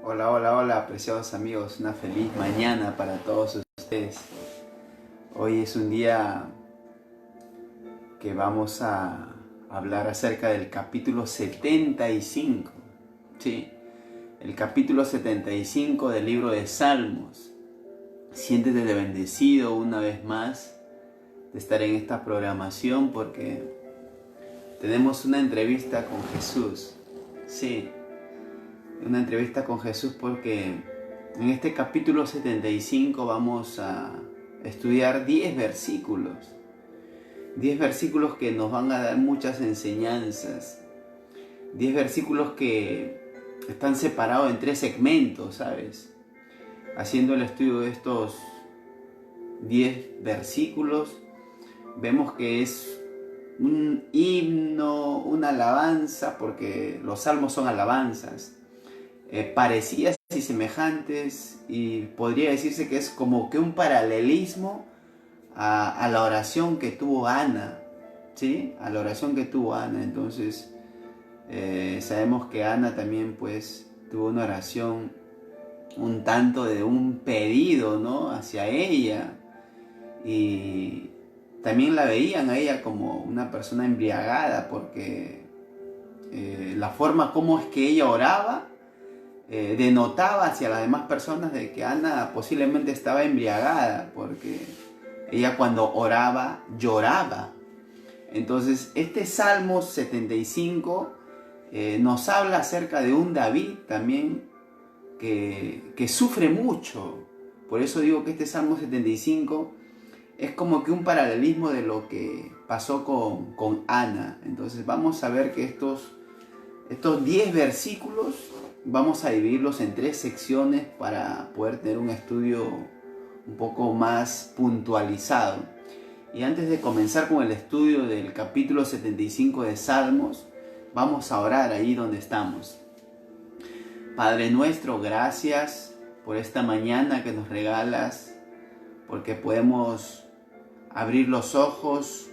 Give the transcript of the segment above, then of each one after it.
Hola, hola, hola, preciados amigos. Una feliz mañana para todos ustedes. Hoy es un día que vamos a hablar acerca del capítulo 75. Sí, el capítulo 75 del libro de Salmos. Siéntete bendecido una vez más de estar en esta programación porque tenemos una entrevista con Jesús. Sí, una entrevista con Jesús porque en este capítulo 75 vamos a estudiar 10 versículos. 10 versículos que nos van a dar muchas enseñanzas. 10 versículos que están separados en 3 segmentos, ¿sabes? Haciendo el estudio de estos 10 versículos, vemos que es un himno, una alabanza, porque los salmos son alabanzas. Parecidas y semejantes, y podría decirse que es como que un paralelismo a la oración que tuvo Ana, ¿sí? A la oración que tuvo Ana. Entonces sabemos que Ana también pues tuvo una oración un tanto de un pedido, ¿no? Hacia ella, y también la veían a ella como una persona embriagada porque la forma como es que ella oraba denotaba hacia las demás personas de que Ana posiblemente estaba embriagada, porque ella cuando oraba lloraba. Entonces este Salmo 75 nos habla acerca de un David también que sufre mucho. Por eso digo que este Salmo 75 es como que un paralelismo de lo que pasó con Ana. Entonces vamos a ver que estos 10 versículos vamos a dividirlos en 3 secciones para poder tener un estudio un poco más puntualizado. Y antes de comenzar con el estudio del capítulo 75 de Salmos, vamos a orar ahí donde estamos. Padre nuestro, gracias por esta mañana que nos regalas, porque podemos abrir los ojos,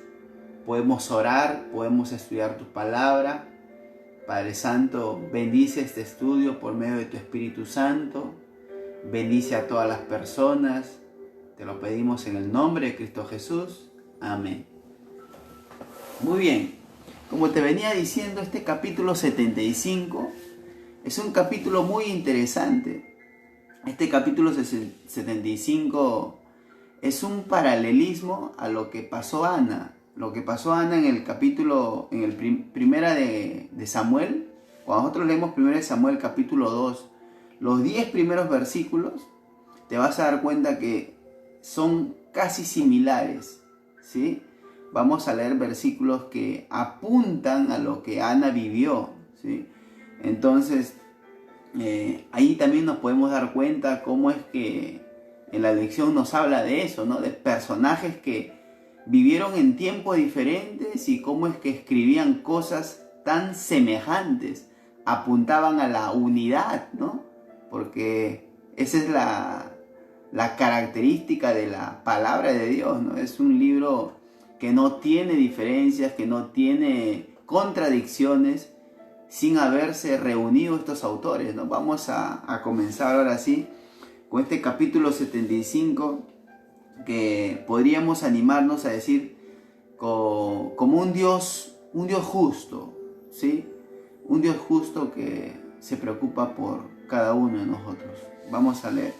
podemos orar, podemos estudiar tu palabra. Padre Santo, bendice este estudio por medio de tu Espíritu Santo. Bendice a todas las personas. Te lo pedimos en el nombre de Cristo Jesús. Amén. Muy bien. Como te venía diciendo, este capítulo 75 es un capítulo muy interesante. Este capítulo 75 es un paralelismo a lo que pasó Ana. Lo que pasó Ana en el capítulo, en el primera de Samuel. Cuando nosotros leemos primera de Samuel capítulo 2, los 10 primeros versículos, te vas a dar cuenta que son casi similares, ¿sí? Vamos a leer versículos que apuntan a lo que Ana vivió, ¿sí? Entonces, ahí también nos podemos dar cuenta cómo es que en la lección nos habla de eso, ¿no? De personajes que vivieron en tiempos diferentes y cómo es que escribían cosas tan semejantes, apuntaban a la unidad, ¿no? Porque esa es la característica de la palabra de Dios, ¿no? Es un libro que no tiene diferencias, que no tiene contradicciones, sin haberse reunido estos autores, ¿no? Vamos a comenzar ahora sí con este capítulo 75, que podríamos animarnos a decir como un Dios justo, ¿sí? Un Dios justo que se preocupa por cada uno de nosotros. Vamos a leer.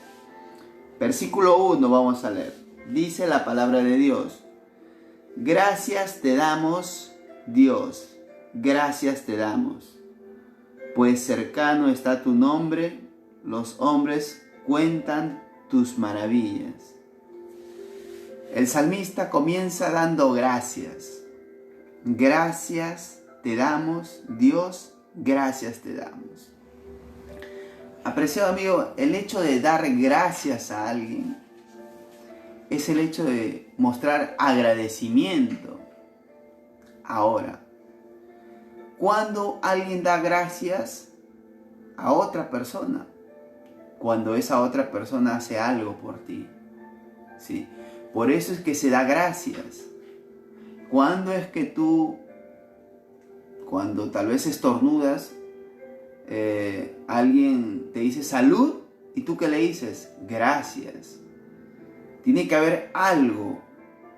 Versículo 1 vamos a leer. Dice la palabra de Dios: gracias te damos, Dios, gracias te damos, pues cercano está tu nombre, los hombres cuentan tus maravillas. El salmista comienza dando gracias. Gracias te damos, Dios, gracias te damos. Apreciado amigo, el hecho de dar gracias a alguien es el hecho de mostrar agradecimiento. Ahora, cuando alguien da gracias a otra persona, cuando esa otra persona hace algo por ti, ¿sí? Por eso es que se da gracias. Cuando es que tú, cuando tal vez estornudas, alguien te dice salud y tú ¿qué le dices? Gracias. Tiene que haber algo,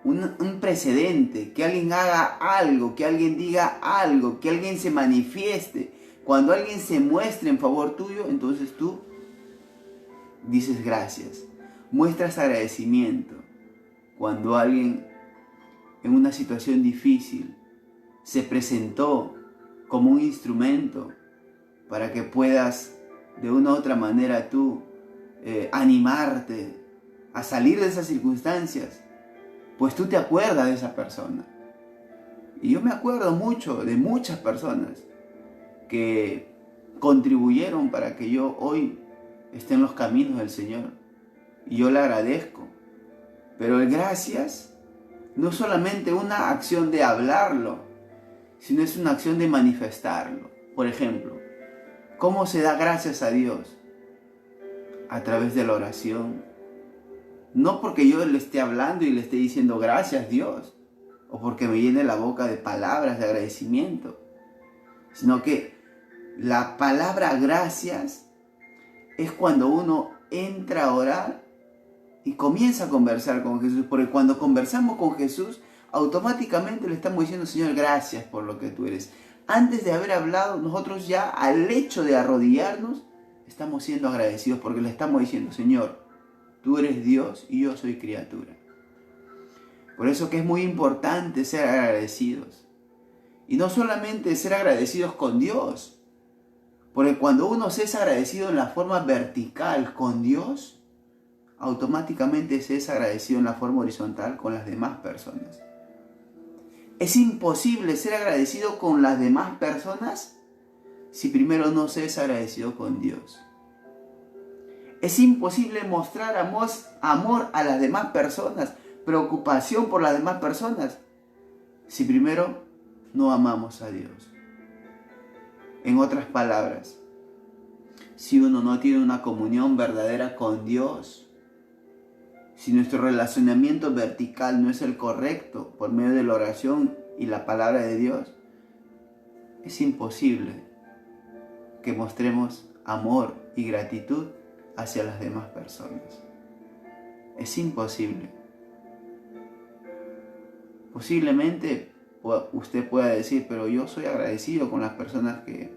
un precedente, que alguien haga algo, que alguien diga algo, que alguien se manifieste. Cuando alguien se muestre en favor tuyo, entonces tú dices gracias. Muestras agradecimiento. Cuando alguien en una situación difícil se presentó como un instrumento para que puedas de una u otra manera tú animarte a salir de esas circunstancias, pues tú te acuerdas de esa persona. Y yo me acuerdo mucho de muchas personas que contribuyeron para que yo hoy esté en los caminos del Señor. Y yo le agradezco. Pero el gracias no es solamente una acción de hablarlo, sino es una acción de manifestarlo. Por ejemplo, ¿cómo se da gracias a Dios? A través de la oración. No porque yo le esté hablando y le esté diciendo gracias Dios, o porque me llene la boca de palabras de agradecimiento, sino que la palabra gracias es cuando uno entra a orar y comienza a conversar con Jesús, porque cuando conversamos con Jesús, automáticamente le estamos diciendo, Señor, gracias por lo que tú eres. Antes de haber hablado, nosotros ya al hecho de arrodillarnos, estamos siendo agradecidos porque le estamos diciendo, Señor, tú eres Dios y yo soy criatura. Por eso que es muy importante ser agradecidos. Y no solamente ser agradecidos con Dios, porque cuando uno se es agradecido en la forma vertical con Dios, automáticamente se es agradecido en la forma horizontal con las demás personas. Es imposible ser agradecido con las demás personas si primero no se es agradecido con Dios. Es imposible mostrar amor a las demás personas, preocupación por las demás personas, si primero no amamos a Dios. En otras palabras, si uno no tiene una comunión verdadera con Dios, si nuestro relacionamiento vertical no es el correcto por medio de la oración y la palabra de Dios, es imposible que mostremos amor y gratitud hacia las demás personas. Es imposible. Posiblemente usted pueda decir, pero yo soy agradecido con las personas que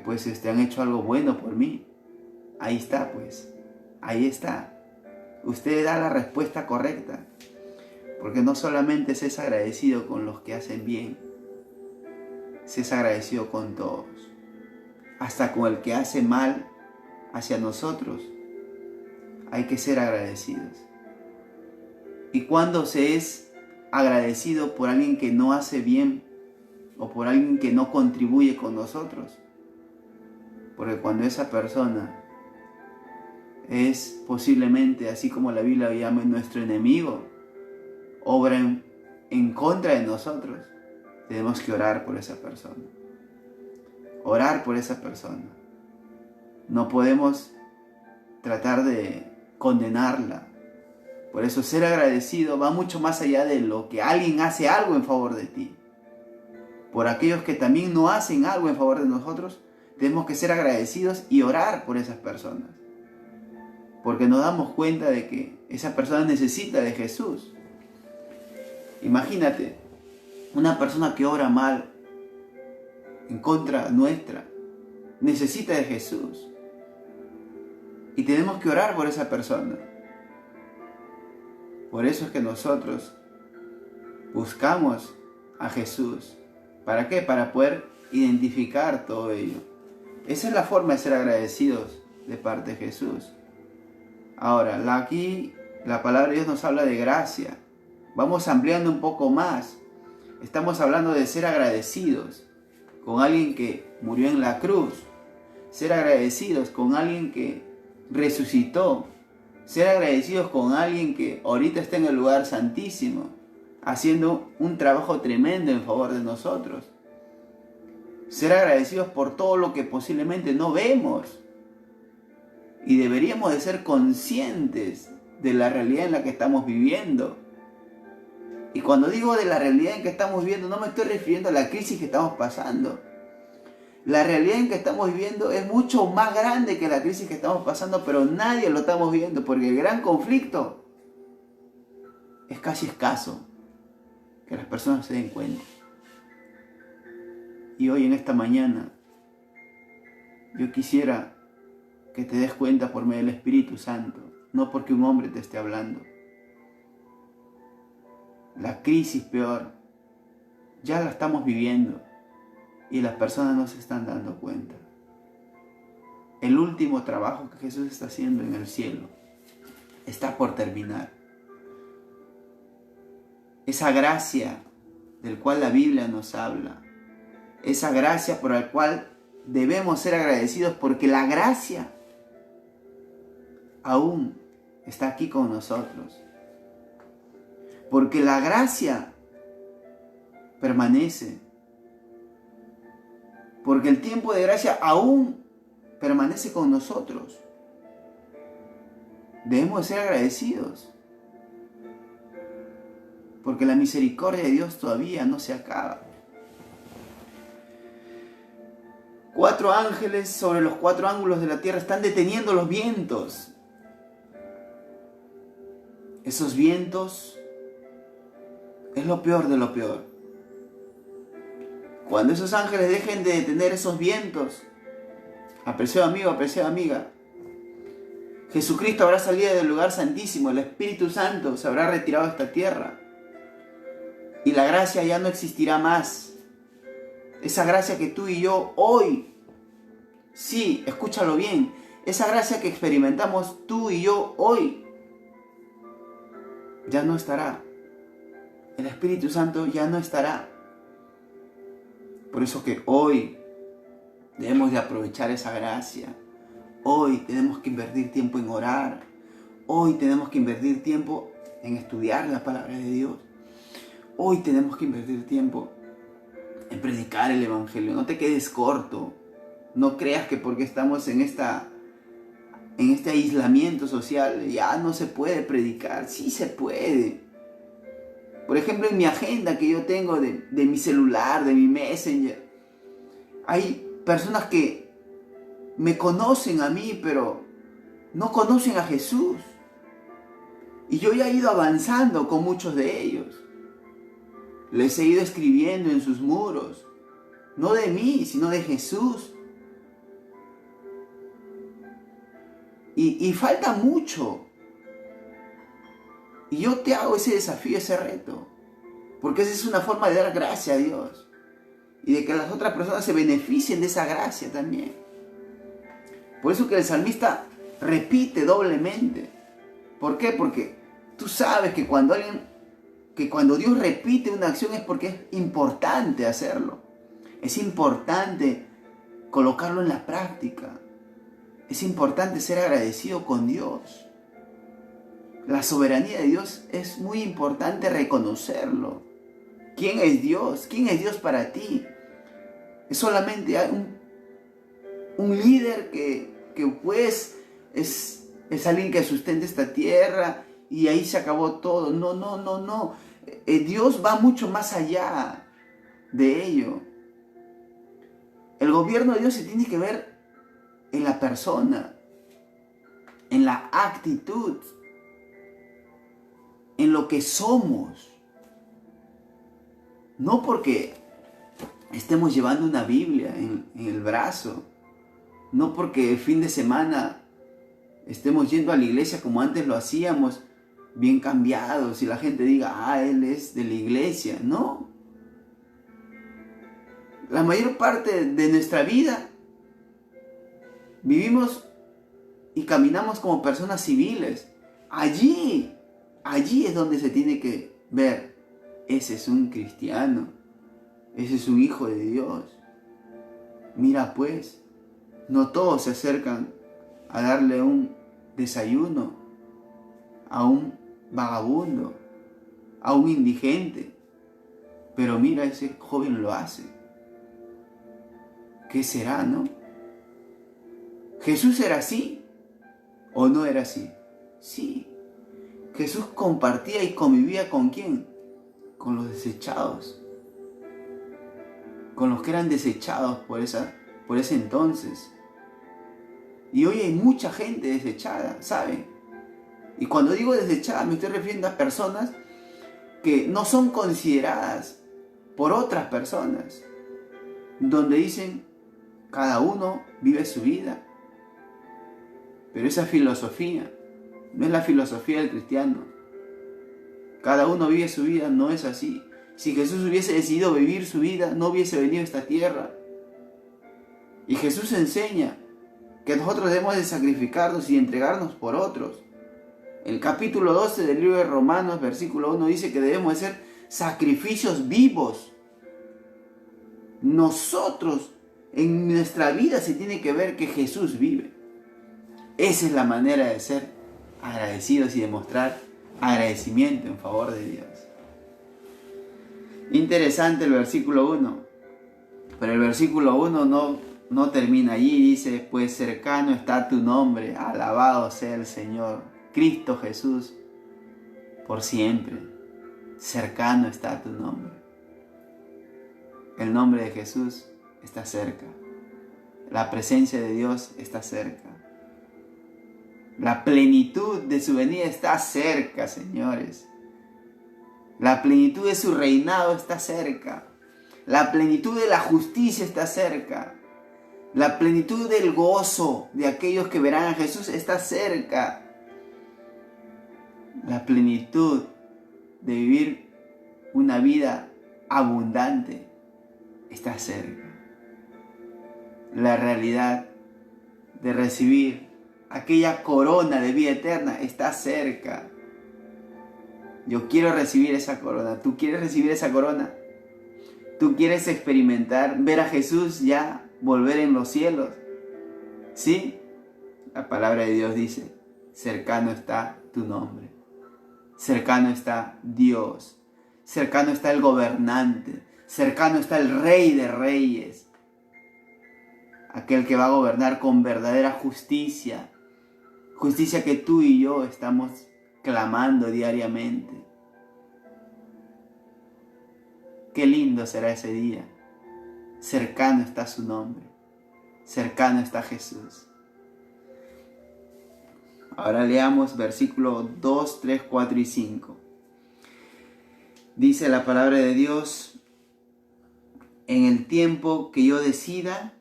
pues han hecho algo bueno por mí. Ahí está, pues. Ahí está. Usted da la respuesta correcta. Porque no solamente se es agradecido con los que hacen bien, se es agradecido con todos. Hasta con el que hace mal hacia nosotros, hay que ser agradecidos. Y cuando se es agradecido por alguien que no hace bien o por alguien que no contribuye con nosotros, porque cuando esa persona es posiblemente, así como la Biblia llama, nuestro enemigo, obra en contra de nosotros, tenemos que orar por esa persona. Orar por esa persona. No podemos tratar de condenarla. Por eso ser agradecido va mucho más allá de lo que alguien hace algo en favor de ti. Por aquellos que también no hacen algo en favor de nosotros, tenemos que ser agradecidos y orar por esas personas. Porque nos damos cuenta de que esa persona necesita de Jesús. Imagínate, una persona que obra mal en contra nuestra, necesita de Jesús. Y tenemos que orar por esa persona. Por eso es que nosotros buscamos a Jesús. ¿Para qué? Para poder identificar todo ello. Esa es la forma de ser agradecidos de parte de Jesús. Ahora, aquí la palabra de Dios nos habla de gracia. Vamos ampliando un poco más. Estamos hablando de ser agradecidos con alguien que murió en la cruz. Ser agradecidos con alguien que resucitó. Ser agradecidos con alguien que ahorita está en el lugar santísimo, haciendo un trabajo tremendo en favor de nosotros. Ser agradecidos por todo lo que posiblemente no vemos. Y deberíamos de ser conscientes de la realidad en la que estamos viviendo. Y cuando digo de la realidad en que estamos viviendo, no me estoy refiriendo a la crisis que estamos pasando. La realidad en que estamos viviendo es mucho más grande que la crisis que estamos pasando, pero nadie lo estamos viendo porque el gran conflicto es casi escaso que las personas se den cuenta. Y hoy en esta mañana yo quisiera que te des cuenta por medio del Espíritu Santo, no porque un hombre te esté hablando. La crisis peor ya la estamos viviendo y las personas no se están dando cuenta. El último trabajo que Jesús está haciendo en el cielo está por terminar. Esa gracia del cual la Biblia nos habla, esa gracia por la cual debemos ser agradecidos porque la gracia aún está aquí con nosotros. Porque la gracia permanece. Porque el tiempo de gracia aún permanece con nosotros. Debemos ser agradecidos. Porque la misericordia de Dios todavía no se acaba. 4 ángeles sobre los 4 ángulos de la tierra están deteniendo los vientos. Esos vientos es lo peor de lo peor. Cuando esos ángeles dejen de detener esos vientos, apreciado amigo, apreciada amiga, Jesucristo habrá salido del lugar santísimo, el Espíritu Santo se habrá retirado de esta tierra y la gracia ya no existirá más. Esa gracia que tú y yo hoy, sí, escúchalo bien, esa gracia que experimentamos tú y yo hoy, ya no estará. El Espíritu Santo ya no estará. Por eso que hoy debemos de aprovechar esa gracia. Hoy tenemos que invertir tiempo en orar. Hoy tenemos que invertir tiempo en estudiar la palabra de Dios. Hoy tenemos que invertir tiempo en predicar el Evangelio. No te quedes corto. No creas que porque estamos en este aislamiento social ya no se puede predicar. Sí se puede. Por ejemplo, en mi agenda que yo tengo de mi celular, de mi Messenger, hay personas que me conocen a mí, pero no conocen a Jesús. Y yo ya he ido avanzando con muchos de ellos. Les he ido escribiendo en sus muros, no de mí, sino de Jesús. Y falta mucho. Y yo te hago ese desafío, ese reto. Porque esa es una forma de dar gracia a Dios. Y de que las otras personas se beneficien de esa gracia también. Por eso que el salmista repite doblemente. ¿Por qué? Porque tú sabes que cuando Dios repite una acción es porque es importante hacerlo. Es importante colocarlo en la práctica. Es importante ser agradecido con Dios. La soberanía de Dios es muy importante reconocerlo. ¿Quién es Dios? ¿Quién es Dios para ti? Es solamente un líder que pues es alguien que sustenta esta tierra y ahí se acabó todo. No. Dios va mucho más allá de ello. El gobierno de Dios se tiene que ver en la persona, en la actitud, en lo que somos. No porque estemos llevando una Biblia en el brazo, no porque el fin de semana estemos yendo a la iglesia como antes lo hacíamos, bien cambiados, y la gente diga, él es de la iglesia. No. La mayor parte de nuestra vida vivimos y caminamos como personas civiles. Allí es donde se tiene que ver, ese es un cristiano, ese es un hijo de Dios. Mira pues, no todos se acercan a darle un desayuno a un vagabundo, a un indigente, pero mira, ese joven lo hace. ¿Qué será, no? ¿Jesús era así o no era así? Sí. Jesús compartía y convivía ¿con quién? Con los desechados. Con los que eran desechados por esa por ese entonces. Y hoy hay mucha gente desechada, ¿saben? Y cuando digo desechada me estoy refiriendo a personas que no son consideradas por otras personas, donde dicen, cada uno vive su vida. Pero esa filosofía no es la filosofía del cristiano. Cada uno vive su vida, no es así. Si Jesús hubiese decidido vivir su vida, no hubiese venido a esta tierra. Y Jesús enseña que nosotros debemos de sacrificarnos y entregarnos por otros. El capítulo 12 del libro de Romanos, versículo 1, dice que debemos de ser sacrificios vivos. Nosotros, en nuestra vida se tiene que ver que Jesús vive. Esa es la manera de ser agradecidos y demostrar agradecimiento en favor de Dios. Interesante el versículo 1. Pero el versículo 1 no termina allí. Dice, pues cercano está tu nombre, alabado sea el Señor, Cristo Jesús, por siempre. Cercano está tu nombre. El nombre de Jesús está cerca. La presencia de Dios está cerca. La plenitud de su venida está cerca, señores. La plenitud de su reinado está cerca. La plenitud de la justicia está cerca. La plenitud del gozo de aquellos que verán a Jesús está cerca. La plenitud de vivir una vida abundante está cerca. La realidad de recibir aquella corona de vida eterna está cerca. Yo quiero recibir esa corona. ¿Tú quieres recibir esa corona? ¿Tú quieres experimentar, ver a Jesús ya volver en los cielos? ¿Sí? La palabra de Dios dice, cercano está tu nombre. Cercano está Dios. Cercano está el gobernante. Cercano está el Rey de Reyes. Aquel que va a gobernar con verdadera justicia. Justicia que tú y yo estamos clamando diariamente. Qué lindo será ese día. Cercano está su nombre. Cercano está Jesús. Ahora leamos versículos 2, 3, 4 y 5. Dice la palabra de Dios, en el tiempo que yo decida,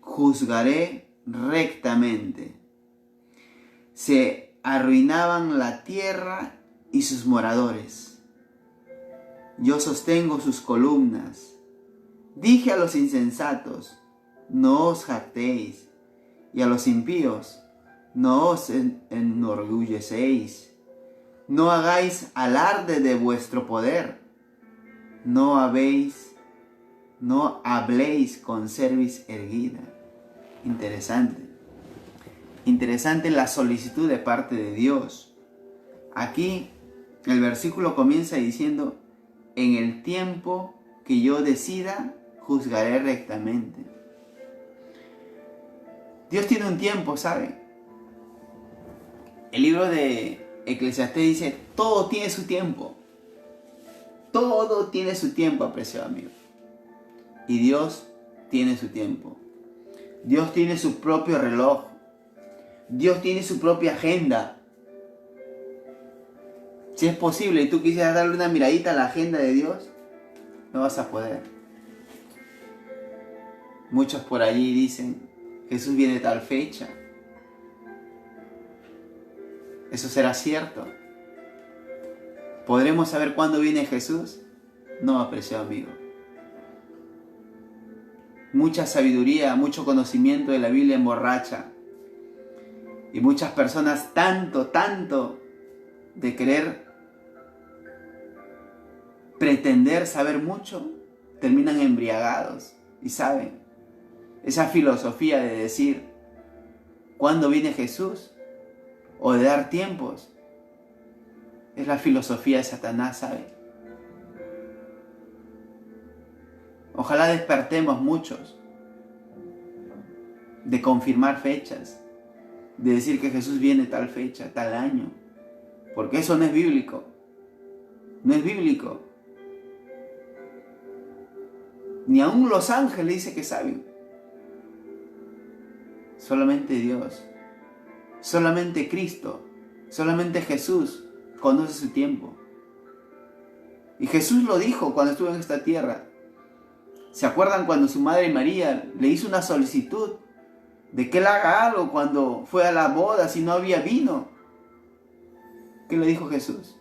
juzgaré rectamente. Se arruinaban la tierra y sus moradores. Yo sostengo sus columnas. Dije a los insensatos, no os jactéis, y a los impíos, no os enorgullecéis. No hagáis alarde de vuestro poder. No habléis con cerviz erguida. Interesante la solicitud de parte de Dios. Aquí el versículo comienza diciendo, en el tiempo que yo decida, juzgaré rectamente. Dios tiene un tiempo, ¿sabe? El libro de Eclesiastés dice, todo tiene su tiempo. Todo tiene su tiempo, apreciado amigo. Y Dios tiene su tiempo. Dios tiene su propio reloj. Dios tiene su propia agenda. Si es posible y tú quisieras darle una miradita a la agenda de Dios, no vas a poder. Muchos por allí dicen, Jesús viene tal fecha. ¿Eso será cierto? ¿Podremos saber cuándo viene Jesús? No, apreciado amigo. Mucha sabiduría, mucho conocimiento de la Biblia emborracha. Y muchas personas tanto de querer pretender saber mucho, terminan embriagados. Y saben, esa filosofía de decir, ¿cuándo viene Jesús? O de dar tiempos, es la filosofía de Satanás, ¿sabe? Ojalá despertemos muchos de confirmar fechas, de decir que Jesús viene tal fecha, tal año, porque eso no es bíblico. No es bíblico. Ni aún los ángeles dice que saben. solamente Dios, solamente Cristo, solamente Jesús conoce su tiempo. Y Jesús lo dijo cuando estuvo en esta tierra. ¿Se acuerdan cuando su madre María le hizo una solicitud de que él haga algo cuando fue a la boda si no había vino? ¿Qué le dijo Jesús?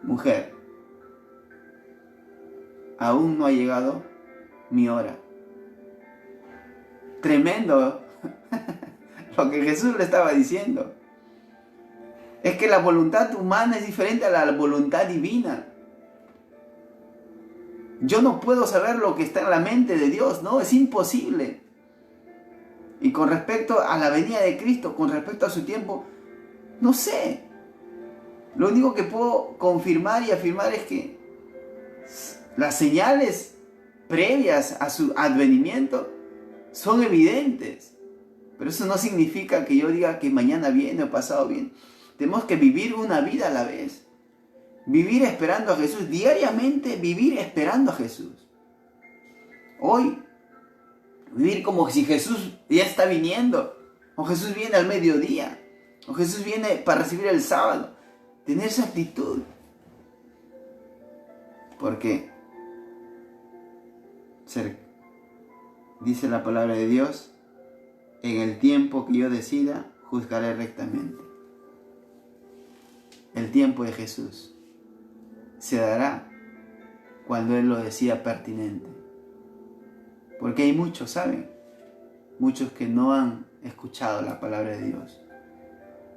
Mujer, aún no ha llegado mi hora. Tremendo lo que Jesús le estaba diciendo. Es que la voluntad humana es diferente a la voluntad divina. Yo no puedo saber lo que está en la mente de Dios, no, es imposible. Y con respecto a la venida de Cristo, con respecto a su tiempo, no sé. Lo único que puedo confirmar y afirmar es que las señales previas a su advenimiento son evidentes. Pero eso no significa que yo diga que mañana viene o pasado viene. Tenemos que vivir una vida a la vez. Vivir esperando a Jesús. Diariamente vivir esperando a Jesús. Hoy, vivir como si Jesús ya está viniendo. O Jesús viene al mediodía. O Jesús viene para recibir el sábado. Tener esa actitud. Porque dice la palabra de Dios, en el tiempo que yo decida, juzgaré rectamente. El tiempo de Jesús se dará cuando Él lo decida pertinente. Porque hay muchos, ¿saben? Muchos que no han escuchado la palabra de Dios.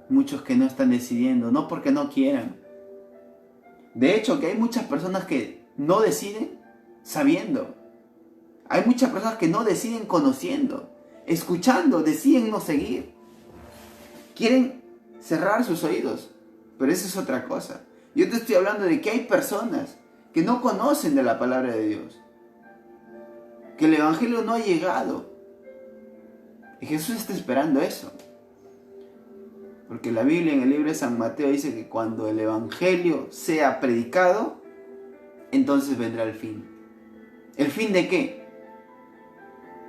Muchos que no están decidiendo, no porque no quieran. De hecho, que hay muchas personas que no deciden sabiendo. Hay muchas personas que no deciden conociendo, escuchando, deciden no seguir. Quieren cerrar sus oídos, pero eso es otra cosa. Yo te estoy hablando de que hay personas que no conocen de la palabra de Dios, que el Evangelio no ha llegado. Y Jesús está esperando eso. Porque la Biblia en el libro de San Mateo dice que cuando el Evangelio sea predicado, entonces vendrá el fin. ¿El fin de qué?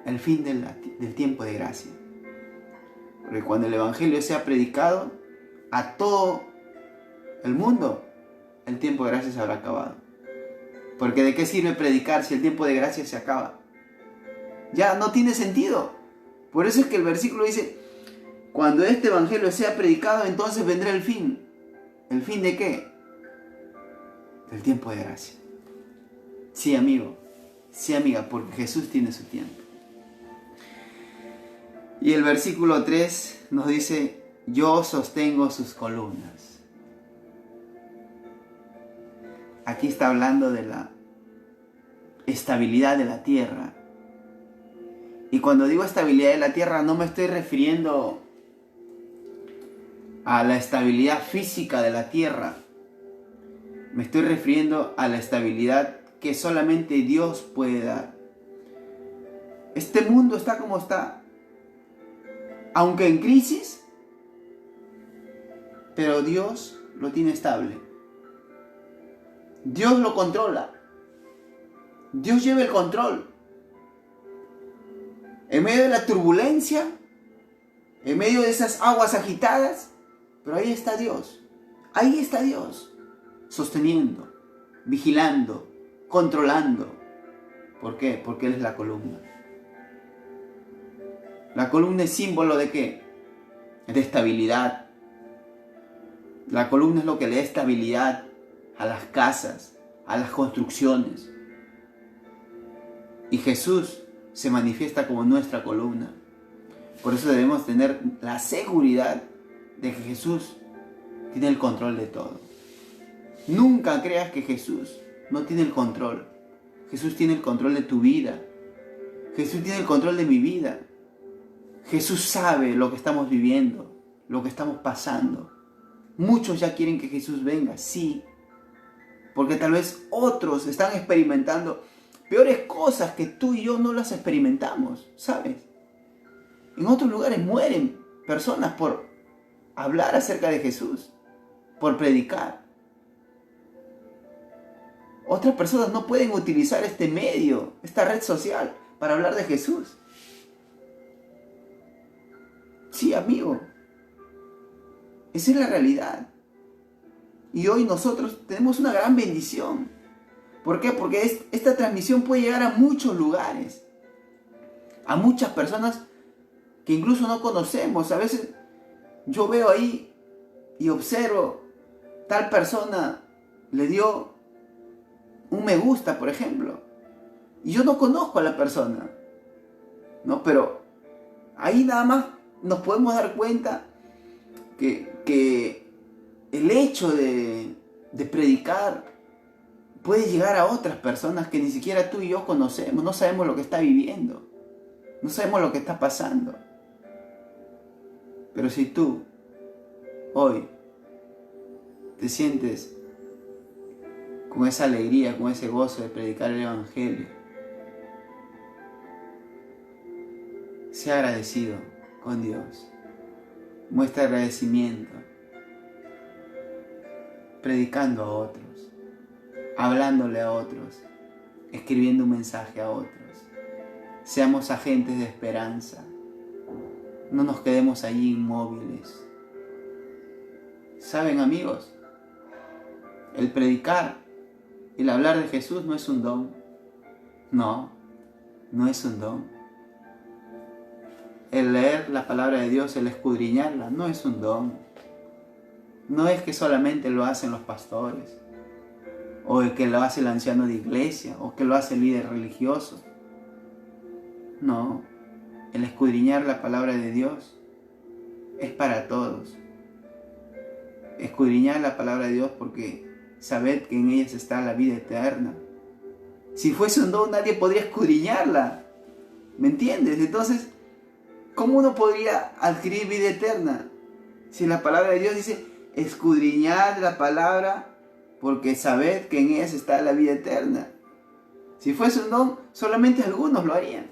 El fin del tiempo de gracia. Porque cuando el Evangelio sea predicado a todo el mundo, el tiempo de gracia se habrá acabado. Porque ¿de qué sirve predicar si el tiempo de gracia se acaba? Ya no tiene sentido. Por eso es que el versículo dice, cuando este Evangelio sea predicado, entonces vendrá el fin. ¿El fin de qué? Del tiempo de gracia. Sí, amigo. Sí, amiga, porque Jesús tiene su tiempo. Y el versículo 3 nos dice, yo sostengo sus columnas. Aquí está hablando de la estabilidad de la tierra. Y cuando digo estabilidad de la tierra, no me estoy refiriendo a la estabilidad física de la tierra. Me estoy refiriendo a la estabilidad que solamente Dios puede dar. Este mundo está como está, aunque en crisis, pero Dios lo tiene estable. Dios lo controla. Dios lleva el control. En medio de la turbulencia, en medio de esas aguas agitadas, pero ahí está Dios. Ahí está Dios, sosteniendo, vigilando, controlando. ¿Por qué? Porque Él es la columna. La columna es símbolo ¿de qué? De estabilidad. La columna es lo que le da estabilidad a las casas, a las construcciones. Y Jesús se manifiesta como nuestra columna. Por eso debemos tener la seguridad de que Jesús tiene el control de todo. Nunca creas que Jesús no tiene el control. Jesús tiene el control de tu vida. Jesús tiene el control de mi vida. Jesús sabe lo que estamos viviendo, lo que estamos pasando. Muchos ya quieren que Jesús venga, sí. Porque tal vez otros están experimentando peores cosas que tú y yo no las experimentamos, ¿sabes? En otros lugares mueren personas por hablar acerca de Jesús, por predicar. Otras personas no pueden utilizar este medio, esta red social, para hablar de Jesús. Sí, amigo. Esa es la realidad. Y hoy nosotros tenemos una gran bendición. ¿Por qué? Porque esta transmisión puede llegar a muchos lugares. A muchas personas que incluso no conocemos. A veces yo veo ahí y observo, tal persona le dio un me gusta, por ejemplo. Y yo no conozco a la persona, ¿no? Pero ahí nada más nos podemos dar cuenta que el hecho de predicar puede llegar a otras personas que ni siquiera tú y yo conocemos. No sabemos lo que está viviendo. No sabemos lo que está pasando. Pero si tú hoy te sientes con esa alegría, con ese gozo de predicar el Evangelio, sea agradecido con Dios. Muestra agradecimiento, predicando a otros, hablándole a otros, escribiendo un mensaje a otros. Seamos agentes de esperanza. No nos quedemos allí inmóviles. ¿Saben, amigos? El predicar, el hablar de Jesús no es un don. No, no es un don. El leer la palabra de Dios, el escudriñarla, no es un don. No es que solamente lo hacen los pastores, o el que lo hace el anciano de iglesia, o que lo hace el líder religioso. No, el escudriñar la palabra de Dios es para todos. Escudriñar la palabra de Dios porque sabed que en ellas está la vida eterna. Si fuese un don, nadie podría escudriñarla. ¿Me entiendes? Entonces, ¿cómo uno podría adquirir vida eterna? Si la palabra de Dios dice, escudriñad la palabra porque sabed que en ellas está la vida eterna. Si fuese un don, solamente algunos lo harían.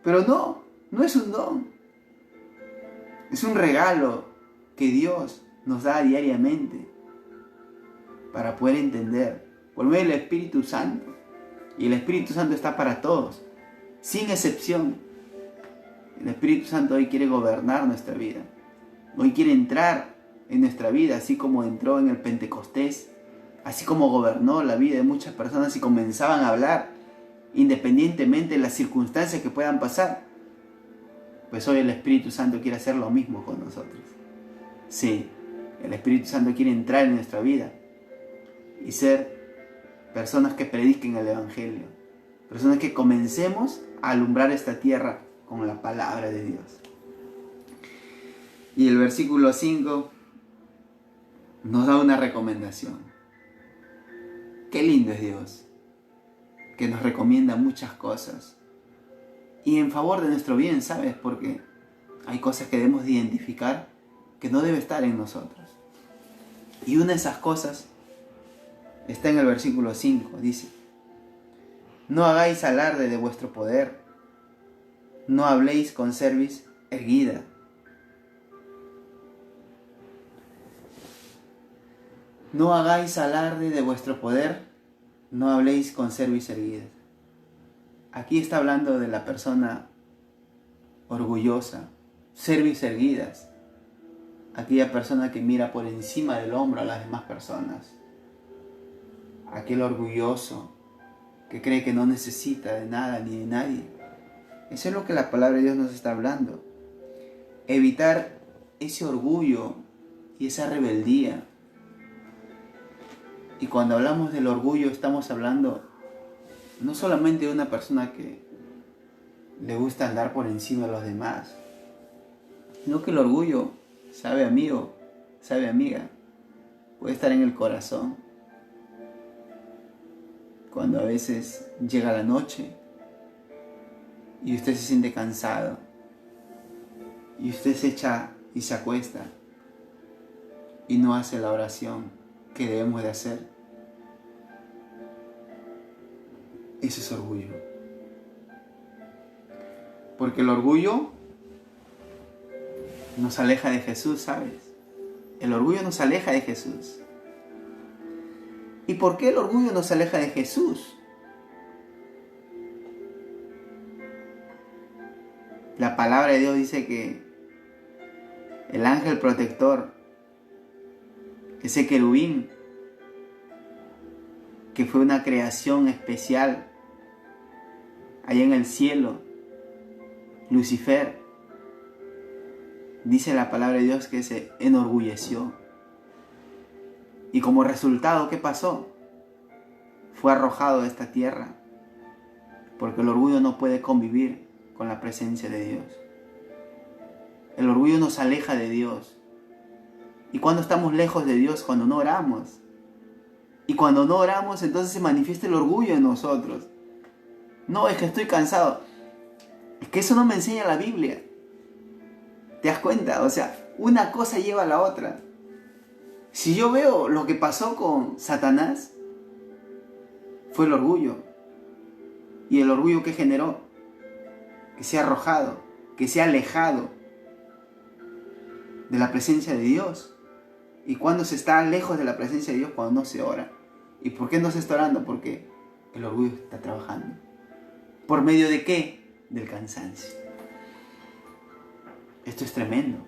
Pero no, no es un don. Es un regalo que Dios nos da diariamente para poder entender por medio del Espíritu Santo. Y el Espíritu Santo está para todos, sin excepción. El Espíritu Santo hoy quiere gobernar nuestra vida. Hoy quiere entrar en nuestra vida, así como entró en el Pentecostés, así como gobernó la vida de muchas personas y comenzaban a hablar, independientemente de las circunstancias que puedan pasar. Pues hoy el Espíritu Santo quiere hacer lo mismo con nosotros. Sí, el Espíritu Santo quiere entrar en nuestra vida y ser personas que prediquen el Evangelio, personas que comencemos a alumbrar esta tierra con la palabra de Dios. Y el versículo 5 nos da una recomendación. Qué lindo es Dios, que nos recomienda muchas cosas y en favor de nuestro bien, ¿sabes? Porque hay cosas que debemos de identificar que no debe estar en nosotros. Y una de esas cosas está en el versículo 5, dice: no hagáis alarde de vuestro poder, no habléis con cerviz erguida. No hagáis alarde de vuestro poder, no habléis con cerviz erguida. Aquí está hablando de la persona orgullosa, cerviz erguidas, aquella persona que mira por encima del hombro a las demás personas, aquel orgulloso que cree que no necesita de nada ni de nadie. Eso es lo que la palabra de Dios nos está hablando. Evitar ese orgullo y esa rebeldía. Y cuando hablamos del orgullo estamos hablando no solamente de una persona que le gusta andar por encima de los demás, sino que el orgullo, sabe amigo, sabe amiga, puede estar en el corazón. Cuando a veces llega la noche y usted se siente cansado y usted se echa y se acuesta y no hace la oración que debemos de hacer. Eso es orgullo. Porque el orgullo nos aleja de Jesús, ¿sabes? El orgullo nos aleja de Jesús. ¿Y por qué el orgullo nos aleja de Jesús? La palabra de Dios dice que el ángel protector, ese querubín, que fue una creación especial allá en el cielo, Lucifer, dice la palabra de Dios que se enorgulleció. Y como resultado, ¿qué pasó? Fue arrojado de esta tierra, porque el orgullo no puede convivir con la presencia de Dios. El orgullo nos aleja de Dios. ¿Y cuando estamos lejos de Dios? Cuando no oramos. Y cuando no oramos, entonces se manifiesta el orgullo en nosotros. No, es que estoy cansado. Es que eso no me enseña la Biblia. ¿Te das cuenta? O sea, una cosa lleva a la otra. Si yo veo lo que pasó con Satanás, fue el orgullo. ¿Y el orgullo que generó? Que se ha arrojado, que se ha alejado de la presencia de Dios. ¿Y cuando se está lejos de la presencia de Dios? Cuando no se ora. ¿Y por qué no se está orando? Porque el orgullo está trabajando. ¿Por medio de qué? Del cansancio. Esto es tremendo.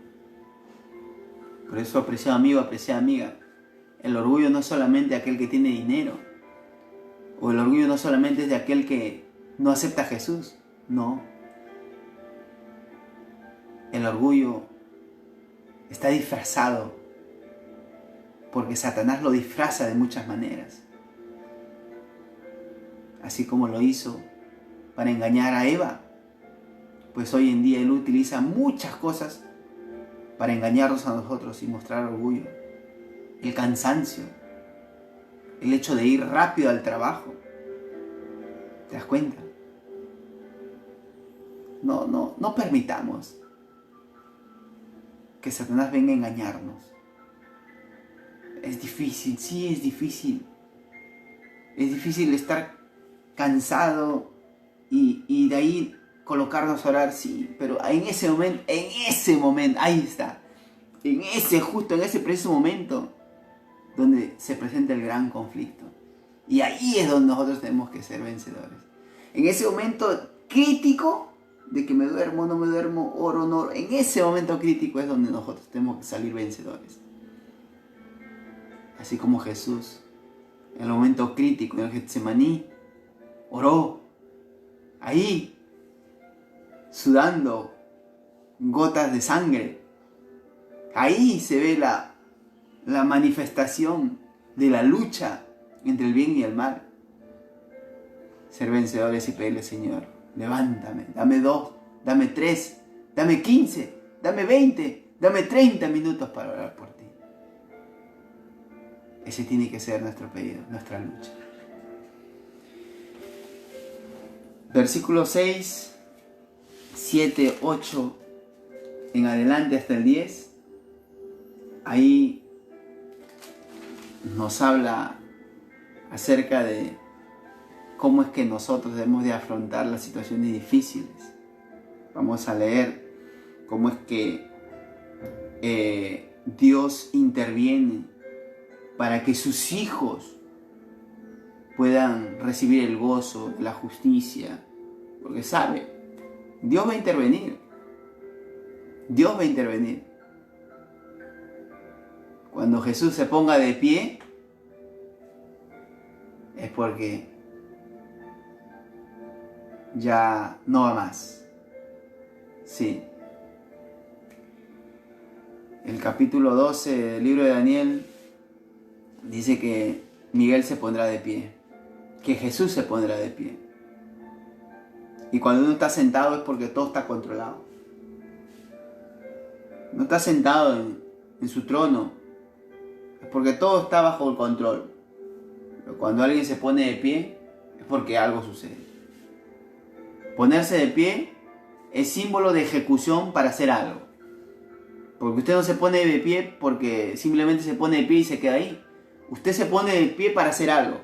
Por eso, apreciado amigo, apreciada amiga, el orgullo no es solamente de aquel que tiene dinero. O el orgullo no solamente es de aquel que no acepta a Jesús. No. El orgullo está disfrazado, porque Satanás lo disfraza de muchas maneras. Así como lo hizo para engañar a Eva, pues hoy en día él utiliza muchas cosas para engañarnos a nosotros y mostrar orgullo. El cansancio, el hecho de ir rápido al trabajo. ¿Te das cuenta? No permitamos que Satanás venga a engañarnos. Es difícil, sí es difícil. Es difícil estar cansado y de ahí colocarnos a orar, sí, pero en ese momento, ahí está. Justo en ese preciso momento, donde se presenta el gran conflicto. Y ahí es donde nosotros tenemos que ser vencedores. En ese momento crítico, de que me duermo, no me duermo, oro, no oro, en ese momento crítico es donde nosotros tenemos que salir vencedores. Así como Jesús, en el momento crítico, en el Getsemaní, oró, ahí, sudando gotas de sangre. Ahí se ve la manifestación de la lucha entre el bien y el mal. Ser vencedores y pedirle, Señor, levántame, dame 2, dame 3, dame 15, dame 20, dame 30 minutos para orar por ti. Ese tiene que ser nuestro pedido, nuestra lucha. Versículo 6, 7, 8 en adelante hasta el 10. Ahí nos habla acerca de cómo es que nosotros debemos de afrontar las situaciones difíciles. Vamos a leer cómo es que Dios interviene para que sus hijos puedan recibir el gozo, la justicia, porque sabe, Dios va a intervenir. Dios va a intervenir. Cuando Jesús se ponga de pie, es porque ya no va más. Sí. El capítulo 12 del libro de Daniel dice que Miguel se pondrá de pie, que Jesús se pondrá de pie. Y cuando uno está sentado es porque todo está controlado. No está sentado en su trono, es porque todo está bajo el control. Pero cuando alguien se pone de pie es porque algo sucede. Ponerse de pie es símbolo de ejecución para hacer algo. Porque usted no se pone de pie porque simplemente se pone de pie y se queda ahí. Usted se pone de pie para hacer algo.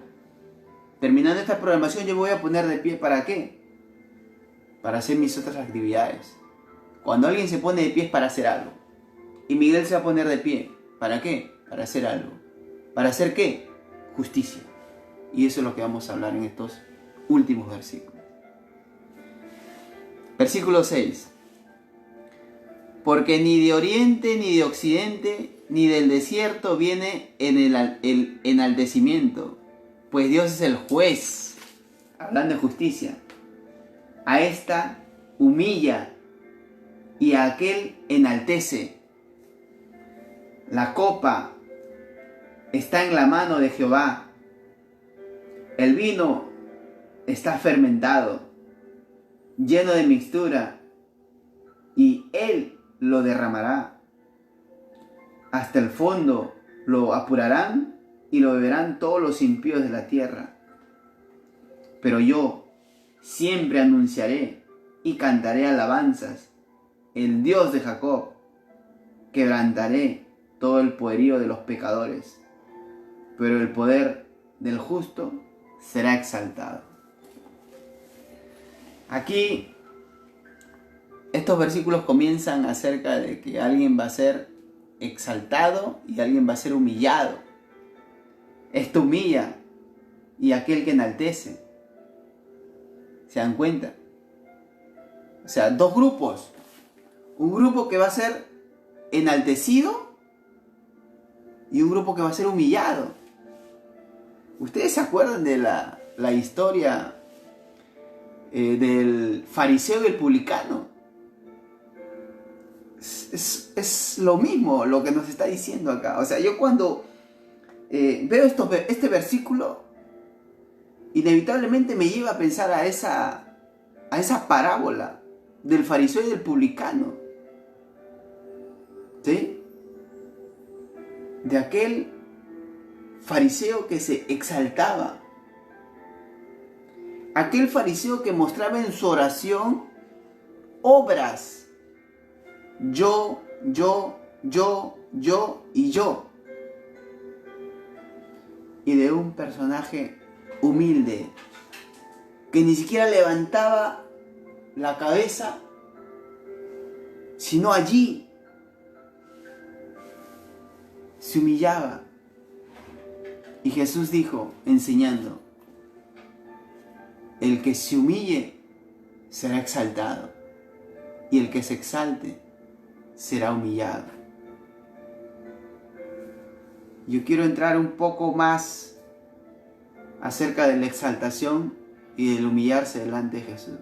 Terminando esta programación yo voy a poner de pie ¿para qué? Para hacer mis otras actividades. Cuando alguien se pone de pie es para hacer algo. Y Miguel se va a poner de pie. ¿Para qué? Para hacer algo. ¿Para hacer qué? Justicia. Y eso es lo que vamos a hablar en estos últimos versículos. Versículo 6. Porque ni de oriente, ni de occidente, ni del desierto viene en el enaltecimiento, pues Dios es el juez, hablando de justicia. A esta humilla y a aquel enaltece. La copa está en la mano de Jehová. El vino está fermentado, lleno de mixtura, y él lo derramará. Hasta el fondo lo apurarán y lo beberán todos los impíos de la tierra. Pero yo siempre anunciaré y cantaré alabanzas. El Dios de Jacob, quebrantaré todo el poderío de los pecadores, pero el poder del justo será exaltado. Aquí estos versículos comienzan acerca de que alguien va a ser exaltado y alguien va a ser humillado. Esto humilla y aquel que enaltece. ¿Se dan cuenta? O sea, dos grupos. Un grupo que va a ser enaltecido y un grupo que va a ser humillado. ¿Ustedes se acuerdan de la historia del fariseo y el publicano? Es lo mismo lo que nos está diciendo acá. O sea, yo cuando veo este versículo, inevitablemente me lleva a pensar a esa parábola del fariseo y del publicano. ¿Sí? De aquel fariseo que se exaltaba. Aquel fariseo que mostraba en su oración obras. Yo y yo. Y de un personaje humilde que ni siquiera levantaba la cabeza, sino allí se humillaba. Y Jesús dijo, enseñando, el que se humille será exaltado, y el que se exalte será humillado. Yo quiero entrar un poco más acerca de la exaltación y del humillarse delante de Jesús.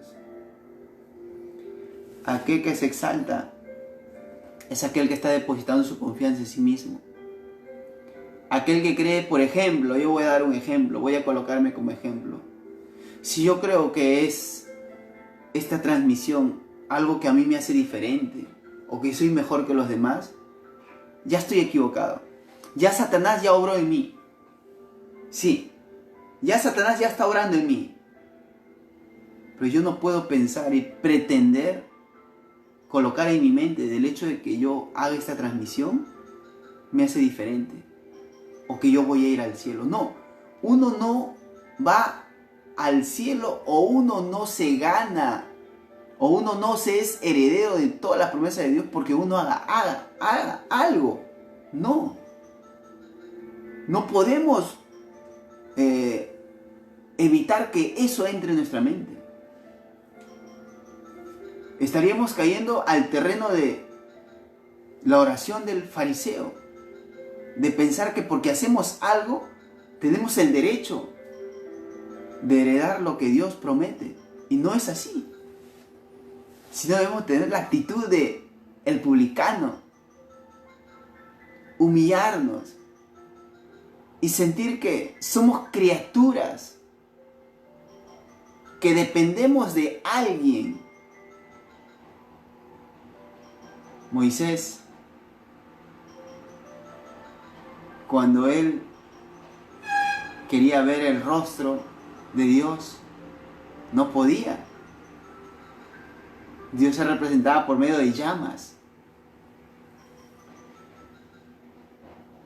Aquel que se exalta es aquel que está depositando su confianza en sí mismo. Aquel que cree, por ejemplo, yo voy a dar un ejemplo, voy a colocarme como ejemplo. Si yo creo que es esta transmisión algo que a mí me hace diferente, o que soy mejor que los demás, ya estoy equivocado. Ya Satanás ya obró en mí. Sí, ya Satanás ya está obrando en mí. Pero yo no puedo pensar y pretender colocar en mi mente del hecho de que yo haga esta transmisión me hace diferente, o que yo voy a ir al cielo. No, uno no va al cielo, o uno no se gana, o uno no se es heredero de todas las promesas de Dios porque uno haga algo. No podemos evitar que eso entre en nuestra mente. Estaríamos cayendo al terreno de la oración del fariseo, de pensar que porque hacemos algo tenemos el derecho de heredar lo que Dios promete. Y no es así. Sino debemos tener la actitud de el publicano, humillarnos y sentir que somos criaturas, que dependemos de alguien. Moisés, cuando él quería ver el rostro de Dios, no podía. Dios se representaba por medio de llamas.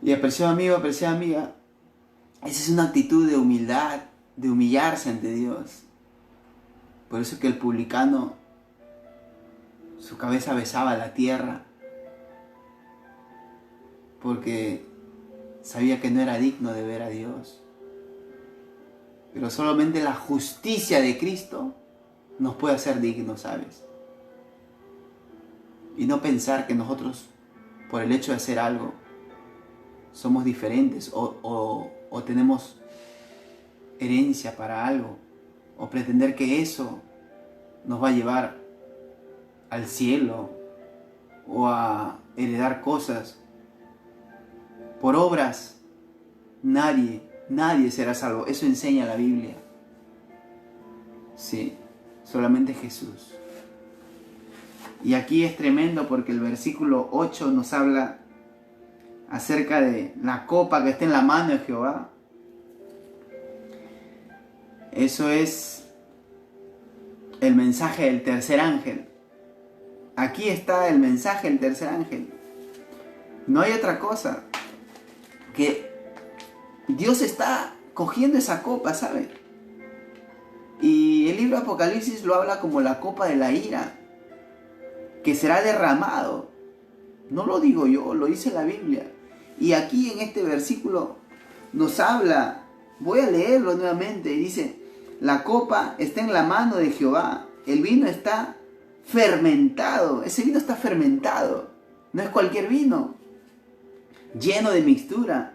Y apreciado amigo, apreciada amiga, esa es una actitud de humildad, de humillarse ante Dios. Por eso es que el publicano, su cabeza besaba la tierra, porque sabía que no era digno de ver a Dios. Pero solamente la justicia de Cristo nos puede hacer dignos, ¿sabes? Y no pensar que nosotros, por el hecho de hacer algo, somos diferentes o tenemos herencia para algo, o pretender que eso nos va a llevar al cielo o a heredar cosas. Por obras, nadie será salvo. Eso enseña la Biblia. Sí, solamente Jesús. Y aquí es tremendo porque el versículo 8 nos habla acerca de la copa que está en la mano de Jehová. Eso es el mensaje del tercer ángel. Aquí está el mensaje del tercer ángel. No hay otra cosa. Que Dios está cogiendo esa copa, ¿sabe? Y el libro de Apocalipsis lo habla como la copa de la ira, que será derramado. No lo digo yo, lo dice la Biblia. Y aquí en este versículo nos habla, voy a leerlo nuevamente, y dice, la copa está en la mano de Jehová, el vino está fermentado, ese vino está fermentado, no es cualquier vino, lleno de mixtura,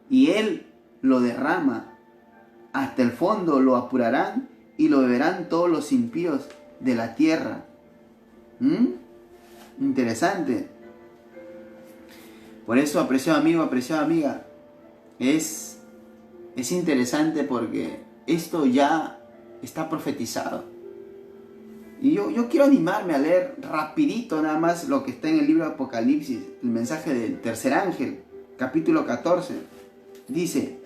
y él lo derrama, hasta el fondo lo apurarán y lo beberán todos los impíos de la tierra. Interesante. Por eso, apreciado amigo, apreciada amiga, es interesante porque esto ya está profetizado. Y yo quiero animarme a leer rapidito nada más lo que está en el libro de Apocalipsis, el mensaje del tercer ángel, capítulo 14. Dice,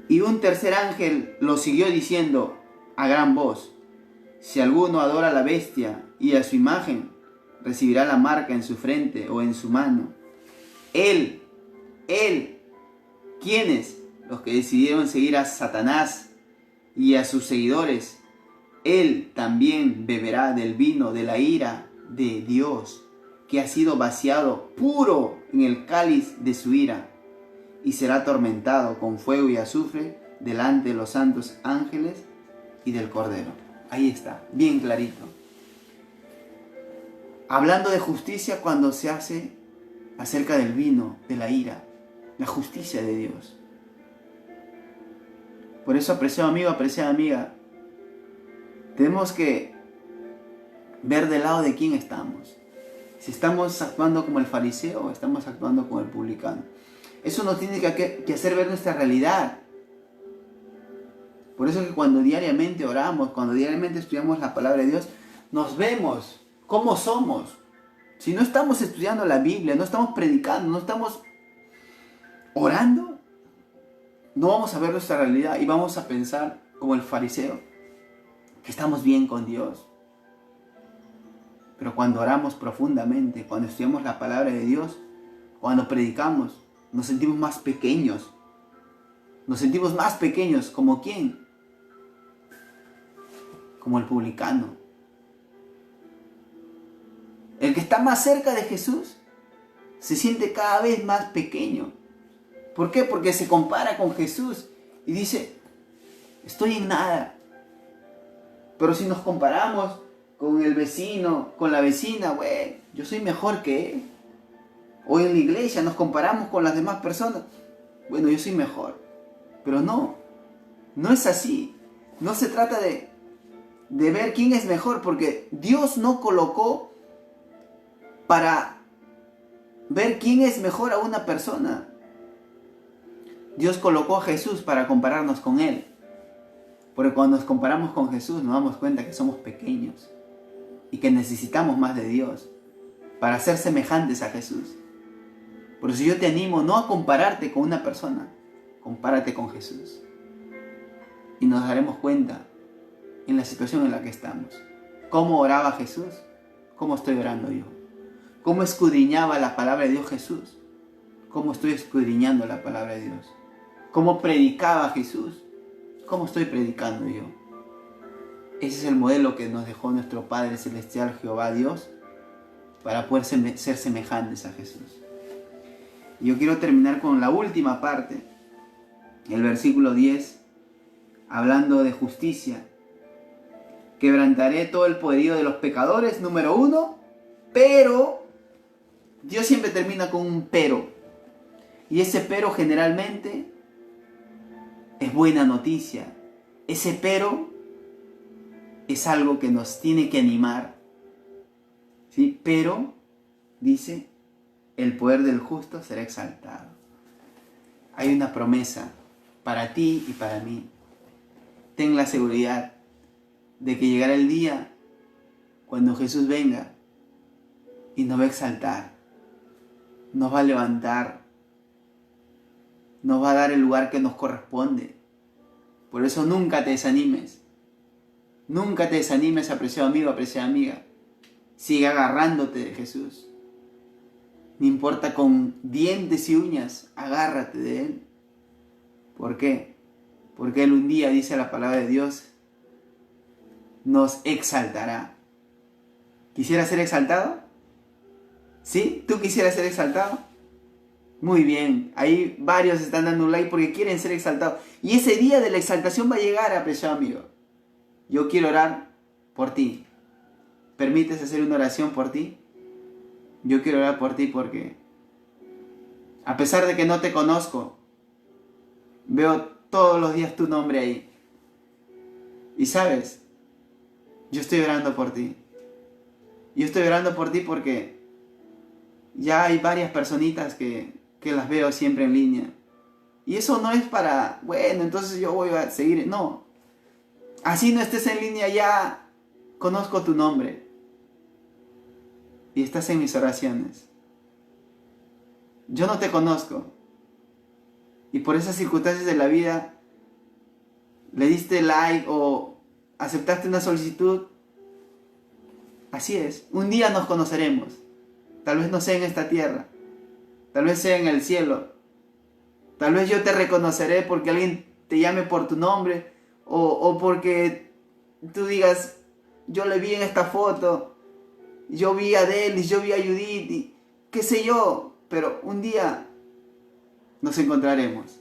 y un tercer ángel lo siguió diciendo a gran voz, si alguno adora a la bestia y a su imagen, recibirá la marca en su frente o en su mano. Él, ¿quiénes? Los que decidieron seguir a Satanás y a sus seguidores. Él también beberá del vino de la ira de Dios, que ha sido vaciado puro en el cáliz de su ira, y será atormentado con fuego y azufre delante de los santos ángeles y del Cordero. Ahí está, bien clarito. Hablando de justicia cuando se hace acerca del vino, de la ira, la justicia de Dios. Por eso, apreciado amigo, apreciada amiga, tenemos que ver del lado de quién estamos. Si estamos actuando como el fariseo o estamos actuando como el publicano. Eso nos tiene que hacer ver nuestra realidad. Por eso es que cuando diariamente oramos, cuando diariamente estudiamos la palabra de Dios, nos vemos cómo somos. Si no estamos estudiando la Biblia, no estamos predicando, no estamos orando, no vamos a ver nuestra realidad y vamos a pensar como el fariseo, que estamos bien con Dios. Pero cuando oramos profundamente, cuando estudiamos la palabra de Dios, cuando predicamos, nos sentimos más pequeños. Nos sentimos más pequeños, ¿como quién? Como el publicano. El que está más cerca de Jesús se siente cada vez más pequeño. ¿Por qué? Porque se compara con Jesús y dice, estoy en nada. Pero si nos comparamos con el vecino, con la vecina, güey, yo soy mejor que él. O en la iglesia nos comparamos con las demás personas, bueno, yo soy mejor. Pero no es así. No se trata de ver quién es mejor, porque Dios no colocó para ver quién es mejor a una persona. Dios colocó a Jesús para compararnos con Él. Porque cuando nos comparamos con Jesús nos damos cuenta que somos pequeños y que necesitamos más de Dios para ser semejantes a Jesús. Por eso yo te animo no a compararte con una persona, compárate con Jesús. Y nos daremos cuenta en la situación en la que estamos. ¿Cómo oraba Jesús? ¿Cómo estoy orando yo? ¿Cómo escudriñaba la palabra de Dios Jesús? ¿Cómo estoy escudriñando la palabra de Dios? ¿Cómo predicaba Jesús? ¿Cómo estoy predicando yo? Ese es el modelo que nos dejó nuestro Padre Celestial, Jehová Dios, para poder ser semejantes a Jesús. Y yo quiero terminar con la última parte, el versículo 10, hablando de justicia. Quebrantaré todo el poderío de los pecadores, número 1, Pero Dios siempre termina con un pero. Y ese pero generalmente es buena noticia. Ese pero es algo que nos tiene que animar. ¿Sí? Pero, dice, el poder del justo será exaltado. Hay una promesa para ti y para mí. Ten la seguridad de que llegará el día cuando Jesús venga y nos va a exaltar, nos va a levantar, nos va a dar el lugar que nos corresponde. Por eso nunca te desanimes. Nunca te desanimes, apreciado amigo, apreciada amiga. Sigue agarrándote de Jesús. No importa con dientes y uñas, agárrate de Él. ¿Por qué? Porque Él un día, dice la palabra de Dios, nos exaltará. ¿Quisieras ser exaltado? ¿Sí? ¿Tú quisieras ser exaltado? Muy bien, ahí varios están dando un like porque quieren ser exaltados. Y ese día de la exaltación va a llegar, apreciado amigo. Yo quiero orar por ti. ¿Permites hacer una oración por ti? Yo quiero orar por ti porque, a pesar de que no te conozco, veo todos los días tu nombre ahí. Y sabes, yo estoy orando por ti. Yo estoy orando por ti porque ya hay varias personitas que las veo siempre en línea. Y eso no es para, bueno, entonces yo voy a seguir. No. Así no estés en línea, ya conozco tu nombre. Y estás en mis oraciones. Yo no te conozco. Y por esas circunstancias de la vida, le diste like o aceptaste una solicitud. Así es. Un día nos conoceremos. Tal vez no sea en esta tierra. Tal vez sea en el cielo. Tal vez yo te reconoceré porque alguien te llame por tu nombre. O porque tú digas, yo le vi en esta foto. Yo vi a Delis, yo vi a Judith. Y qué sé yo. Pero un día nos encontraremos.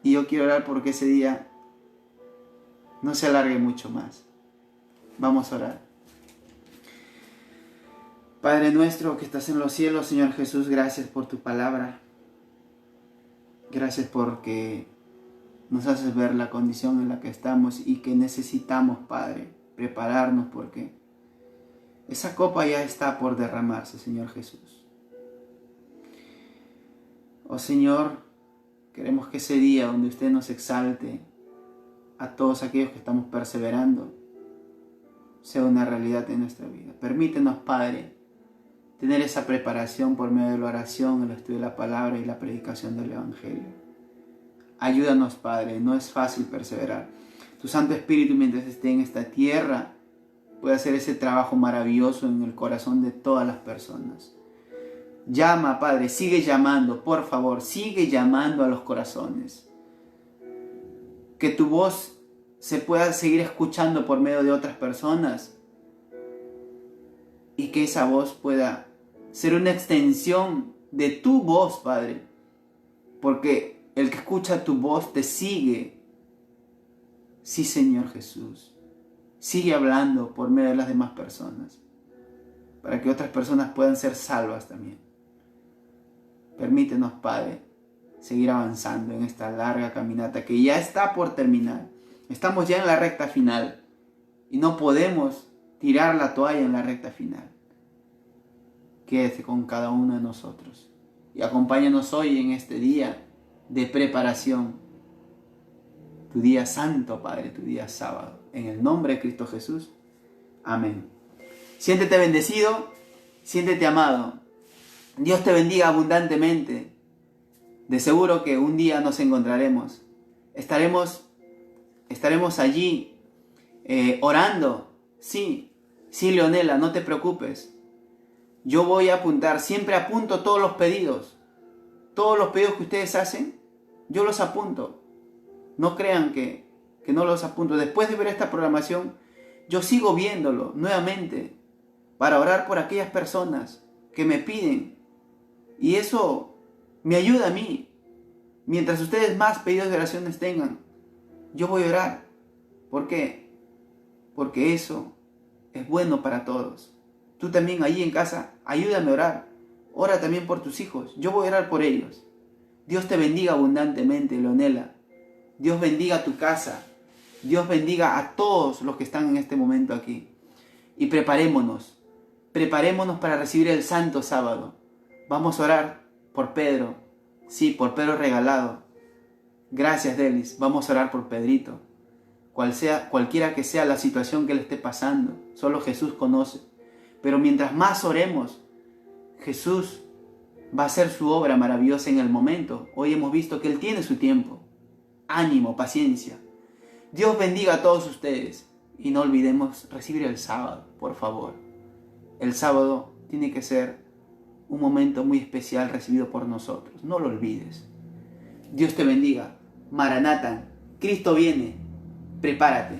Y yo quiero orar porque ese día no se alargue mucho más. Vamos a orar. Padre nuestro que estás en los cielos, Señor Jesús, gracias por tu palabra. Gracias porque nos haces ver la condición en la que estamos y que necesitamos, Padre, prepararnos porque esa copa ya está por derramarse, Señor Jesús. Oh Señor, queremos que ese día donde usted nos exalte a todos aquellos que estamos perseverando sea una realidad en nuestra vida. Permítenos, Padre, tener esa preparación por medio de la oración, el estudio de la palabra y la predicación del Evangelio. Ayúdanos, Padre, no es fácil perseverar. Tu Santo Espíritu, mientras esté en esta tierra, puede hacer ese trabajo maravilloso en el corazón de todas las personas. Llama, Padre, sigue llamando, por favor, sigue llamando a los corazones. Que tu voz se pueda seguir escuchando por medio de otras personas y que esa voz pueda ser una extensión de tu voz, Padre, porque el que escucha tu voz te sigue. Sí, Señor Jesús, sigue hablando por medio de las demás personas, para que otras personas puedan ser salvas también. Permítenos, Padre, seguir avanzando en esta larga caminata que ya está por terminar. Estamos ya en la recta final y no podemos tirar la toalla en la recta final. Quédate con cada uno de nosotros y acompáñanos hoy en este día de preparación. Tu día santo, Padre, tu día sábado. En el nombre de Cristo Jesús. Amén. Siéntete bendecido, siéntete amado. Dios te bendiga abundantemente. De seguro que un día nos encontraremos. Estaremos allí orando. Sí, Leonela, no te preocupes. Yo voy a apuntar, siempre apunto todos los pedidos. Todos los pedidos que ustedes hacen, yo los apunto. No crean que no los apunto. Después de ver esta programación, yo sigo viéndolo nuevamente para orar por aquellas personas que me piden. Y eso me ayuda a mí. Mientras ustedes más pedidos de oraciones tengan, yo voy a orar. ¿Por qué? Porque eso es bueno para todos. Tú también ahí en casa, ayúdame a orar. Ora también por tus hijos. Yo voy a orar por ellos. Dios te bendiga abundantemente, Leonela. Dios bendiga tu casa. Dios bendiga a todos los que están en este momento aquí. Y preparémonos para recibir el Santo Sábado. Vamos a orar por Pedro. Sí, por Pedro regalado. Gracias, Delis. Vamos a orar por Pedrito. Cualquiera que sea la situación que le esté pasando, solo Jesús conoce. Pero mientras más oremos, Jesús va a hacer su obra maravillosa en el momento. Hoy hemos visto que Él tiene su tiempo. Ánimo, paciencia. Dios bendiga a todos ustedes. Y no olvidemos recibir el sábado, por favor. El sábado tiene que ser un momento muy especial recibido por nosotros. No lo olvides. Dios te bendiga. Maranatha, Cristo viene. Prepárate.